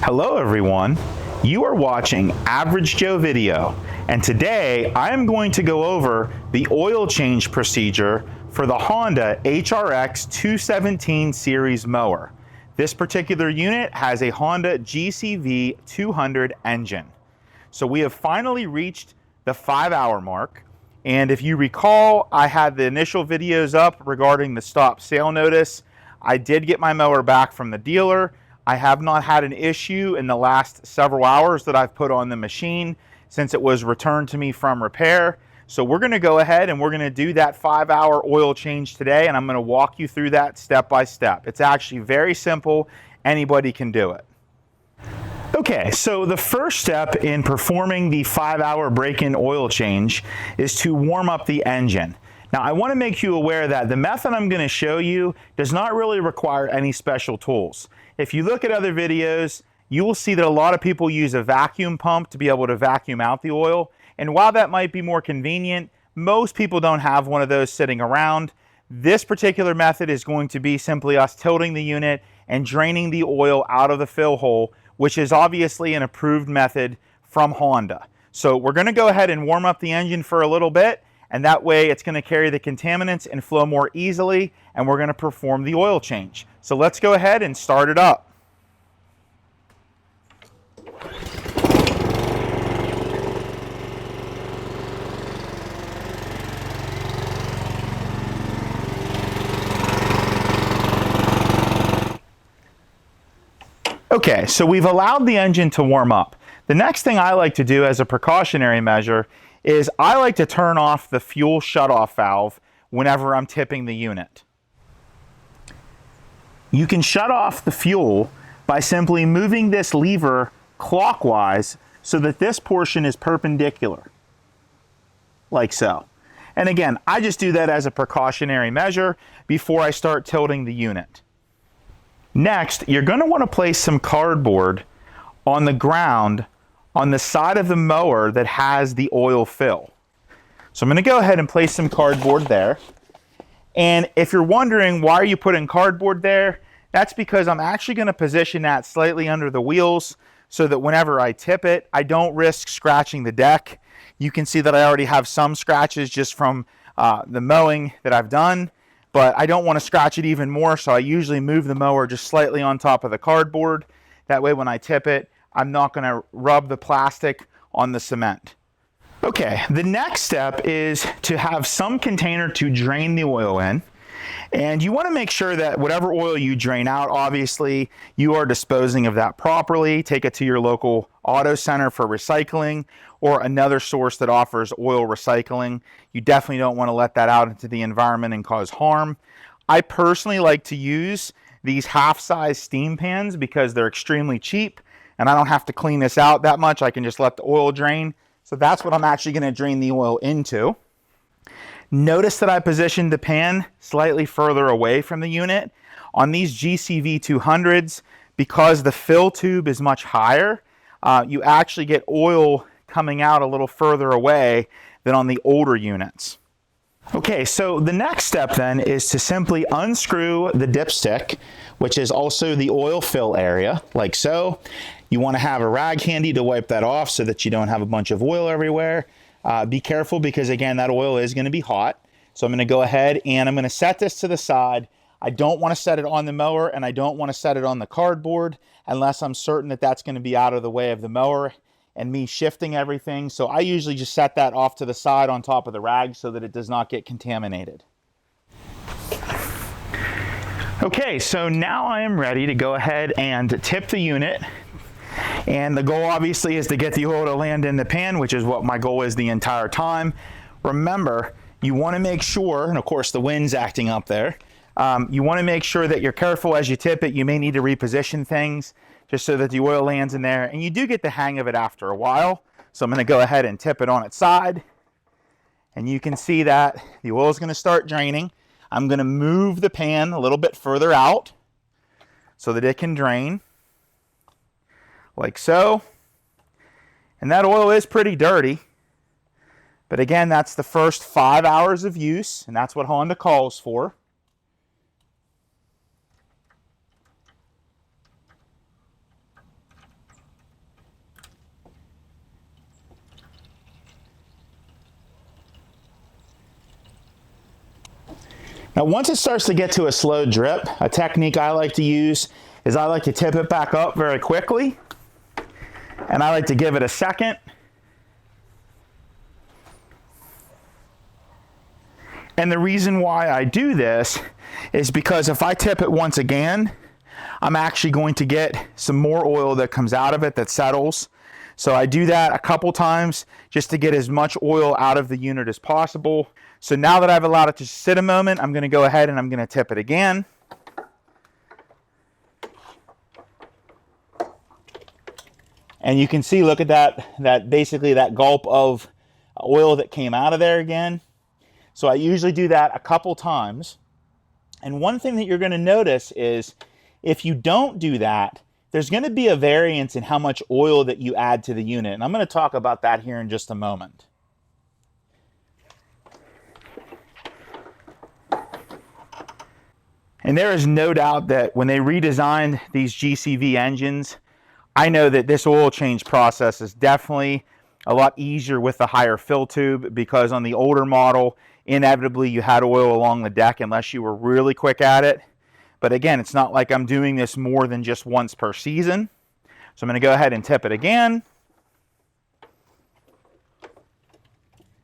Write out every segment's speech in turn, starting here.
Hello everyone, you are watching Average Joe Video, and today I am going to go over the oil change procedure for the Honda HRX217 series mower. This particular unit has a Honda GCV200 engine. So we have finally reached the 5-hour mark, and if you recall, I had the initial videos up regarding the stop sale notice. I did get my mower back from the dealer. I have not had an issue in the last several hours that I've put on the machine since it was returned to me from repair. So we're going to go ahead and we're going to do that 5-hour oil change today, and I'm going to walk you through that step by step. It's actually very simple. Anybody can do it. Okay, so the first step in performing the 5-hour break-in oil change is to warm up the engine. Now, I want to make you aware that the method I'm going to show you does not really require any special tools. If you look at other videos, you will see that a lot of people use a vacuum pump to be able to vacuum out the oil. And while that might be more convenient, most people don't have one of those sitting around. This particular method is going to be simply us tilting the unit and draining the oil out of the fill hole, which is obviously an approved method from Honda. So we're going to go ahead and warm up the engine for a little bit, and that way it's going to carry the contaminants and flow more easily, and we're going to perform the oil change. So let's go ahead and start it up. Okay, so we've allowed the engine to warm up. The next thing I like to do as a precautionary measure is I like to turn off the fuel shutoff valve whenever I'm tipping the unit. You can shut off the fuel by simply moving this lever clockwise so that this portion is perpendicular, like so. And again, I just do that as a precautionary measure before I start tilting the unit. Next, you're going to want to place some cardboard on the ground on the side of the mower that has the oil fill. So I'm going to go ahead and place some cardboard there. And if you're wondering why are you putting cardboard there, that's because I'm actually going to position that slightly under the wheels so that whenever I tip it, I don't risk scratching the deck. You can see that I already have some scratches just from the mowing that I've done, but I don't want to scratch it even more, so I usually move the mower just slightly on top of the cardboard. That way when I tip it, I'm not going to rub the plastic on the cement. Okay, the next step is to have some container to drain the oil in. And you want to make sure that whatever oil you drain out, obviously, you are disposing of that properly. Take it to your local auto center for recycling or another source that offers oil recycling. You definitely don't want to let that out into the environment and cause harm. I personally like to use these half-size steam pans because they're extremely cheap and I don't have to clean this out that much. I can just let the oil drain. So that's what I'm actually going to drain the oil into. Notice that I positioned the pan slightly further away from the unit. On these GCV200s, because the fill tube is much higher, you actually get oil coming out a little further away than on the older units. Okay, so the next step then is to simply unscrew the dipstick, which is also the oil fill area, like so. You want to have a rag handy to wipe that off so that you don't have a bunch of oil everywhere. Be careful because, again, that oil is going to be hot. So I'm going to go ahead and I'm going to set this to the side. I don't want to set it on the mower and I don't want to set it on the cardboard unless I'm certain that that's going to be out of the way of the mower and me shifting everything. So I usually just set that off to the side on top of the rag so that it does not get contaminated. Okay, so now I am ready to go ahead and tip the unit. And the goal obviously is to get the oil to land in the pan, which is what my goal is the entire time. Remember, you want to make sure, and of course the wind's acting up there, you want to make sure that you're careful as you tip it. You may need to reposition things just so that the oil lands in there. And you do get the hang of it after a while. So I'm going to go ahead and tip it on its side. And you can see that the oil is going to start draining. I'm going to move the pan a little bit further out so that it can drain. Like so. And that oil is pretty dirty. But again, that's the first 5 hours of use, and that's what Honda calls for. Now, once it starts to get to a slow drip, a technique I like to use is I like to tip it back up very quickly, and I like to give it a second. And the reason why I do this is because if I tip it once again, I'm actually going to get some more oil that comes out of it that settles. So I do that a couple times just to get as much oil out of the unit as possible. So now that I've allowed it to sit a moment, I'm going to go ahead and I'm going to tip it again. And you can see, look at that basically that gulp of oil that came out of there again. So I usually do that a couple times. And one thing that you're going to notice is if you don't do that, there's going to be a variance in how much oil that you add to the unit. And I'm going to talk about that here in just a moment. And there is no doubt that when they redesigned these GCV engines, I know that this oil change process is definitely a lot easier with the higher fill tube, because on the older model, inevitably you had oil along the deck unless you were really quick at it. But again, it's not like I'm doing this more than just once per season. So I'm going to go ahead and tip it again.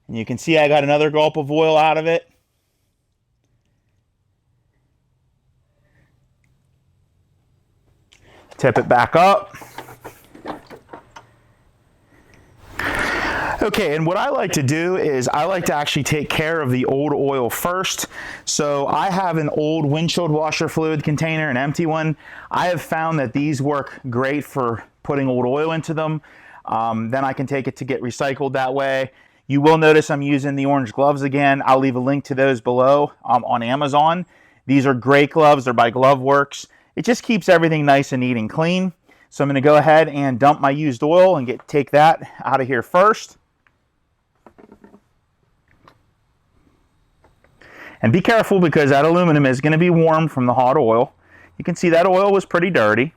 And you can see I got another gulp of oil out of it. Tip it back up. Okay, and what I like to do is I like to actually take care of the old oil first. So I have an old windshield washer fluid container, an empty one. I have found that these work great for putting old oil into them. Then I can take it to get recycled that way. You will notice I'm using the orange gloves again. I'll leave a link to those below on Amazon. These are great gloves. They're by Gloveworks. It just keeps everything nice and neat and clean. So I'm going to go ahead and dump my used oil and take that out of here first. And be careful, because that aluminum is going to be warm from the hot oil. You can see that oil was pretty dirty.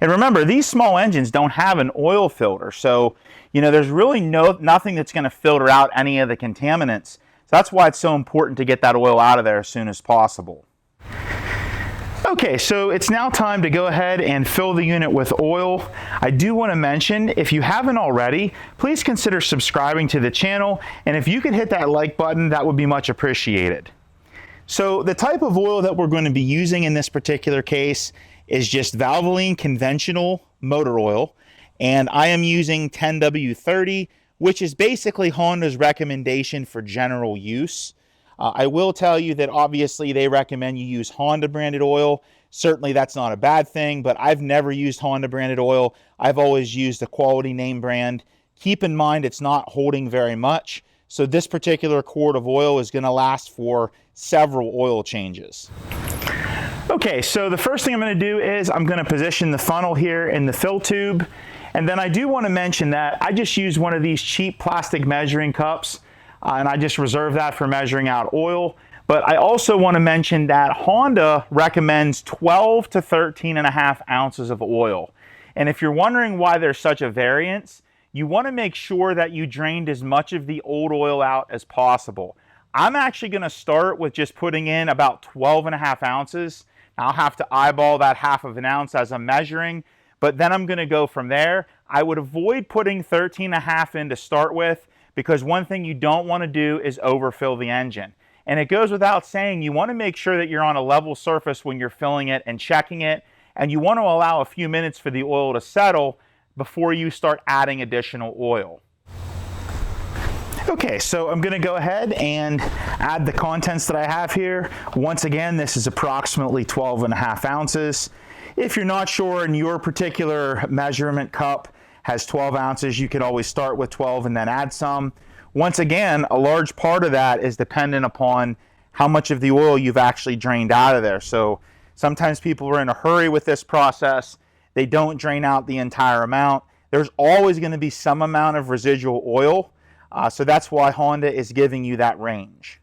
And remember, these small engines don't have an oil filter, so there's really nothing that's going to filter out any of the contaminants. So that's why it's so important to get that oil out of there as soon as possible. Okay, so it's now time to go ahead and fill the unit with oil. I do want to mention, if you haven't already, please consider subscribing to the channel, and if you could hit that like button, that would be much appreciated. So the type of oil that we're going to be using in this particular case is just Valvoline conventional motor oil, and I am using 10W30, which is basically Honda's recommendation for general use. I will tell you that obviously they recommend you use Honda branded oil. Certainly that's not a bad thing, but I've never used Honda branded oil. I've always used a quality name brand. Keep in mind it's not holding very much. So this particular quart of oil is going to last for several oil changes. Okay, so the first thing I'm going to do is I'm going to position the funnel here in the fill tube. And then I do want to mention that I just use one of these cheap plastic measuring cups. And I just reserve that for measuring out oil. But I also want to mention that Honda recommends 12 to 13.5 ounces of oil. And if you're wondering why there's such a variance, you want to make sure that you drained as much of the old oil out as possible. I'm actually going to start with just putting in about 12.5 ounces. I'll have to eyeball that half of an ounce as I'm measuring, but then I'm going to go from there. I would avoid putting 13.5 in to start with, because one thing you don't want to do is overfill the engine. And it goes without saying, you want to make sure that you're on a level surface when you're filling it and checking it, and you want to allow a few minutes for the oil to settle before you start adding additional oil. Okay, so I'm going to go ahead and add the contents that I have here. Once again, this is approximately 12.5 ounces. If you're not sure and your particular measurement cup has 12 ounces, you can always start with 12 and then add some. Once again, a large part of that is dependent upon how much of the oil you've actually drained out of there. So sometimes people are in a hurry with this process. They don't drain out the entire amount. There's always going to be some amount of residual oil. So that's why Honda is giving you that range.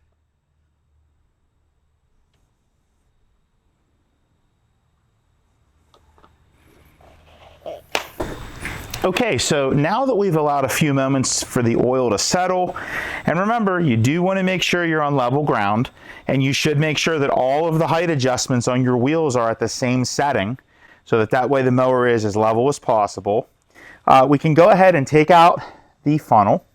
Okay, so now that we've allowed a few moments for the oil to settle, and remember, you do want to make sure you're on level ground, and you should make sure that all of the height adjustments on your wheels are at the same setting, so that way the mower is as level as possible. We can go ahead and take out the funnel,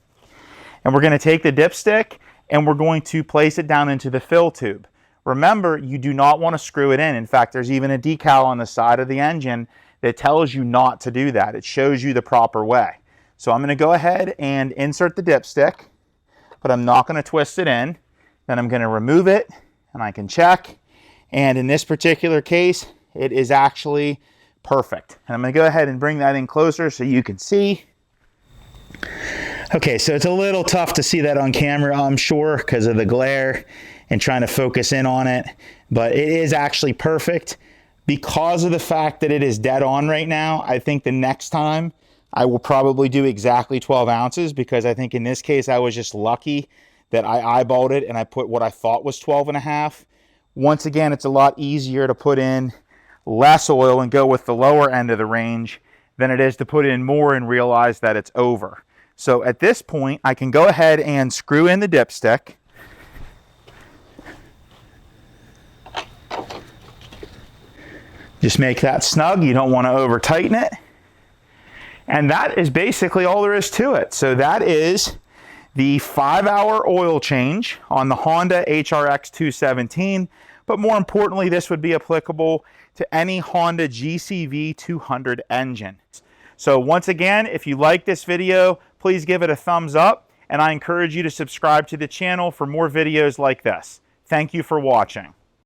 and we're going to take the dipstick and we're going to place it down into the fill tube. Remember, you do not want to screw it in. In fact, there's even a decal on the side of the engine that tells you not to do that. It shows you the proper way. So I'm going to go ahead and insert the dipstick, but I'm not going to twist it in. Then I'm going to remove it and I can check. And in this particular case, it is actually perfect. And I'm going to go ahead and bring that in closer so you can see. Okay, so it's a little tough to see that on camera, I'm sure, because of the glare and trying to focus in on it, but it is actually perfect. Because of the fact that it is dead on right now, I think the next time I will probably do exactly 12 ounces, because I think in this case I was just lucky that I eyeballed it and I put what I thought was 12 and a half. Once again, it's a lot easier to put in less oil and go with the lower end of the range than it is to put in more and realize that it's over. So at this point, I can go ahead and screw in the dipstick. Just make that snug. You don't want to over tighten it. And that is basically all there is to it. So that is the 5-hour oil change on the Honda HRX217. But more importantly, this would be applicable to any Honda GCV200 engine. So once again, if you like this video, please give it a thumbs up, and I encourage you to subscribe to the channel for more videos like this. Thank you for watching.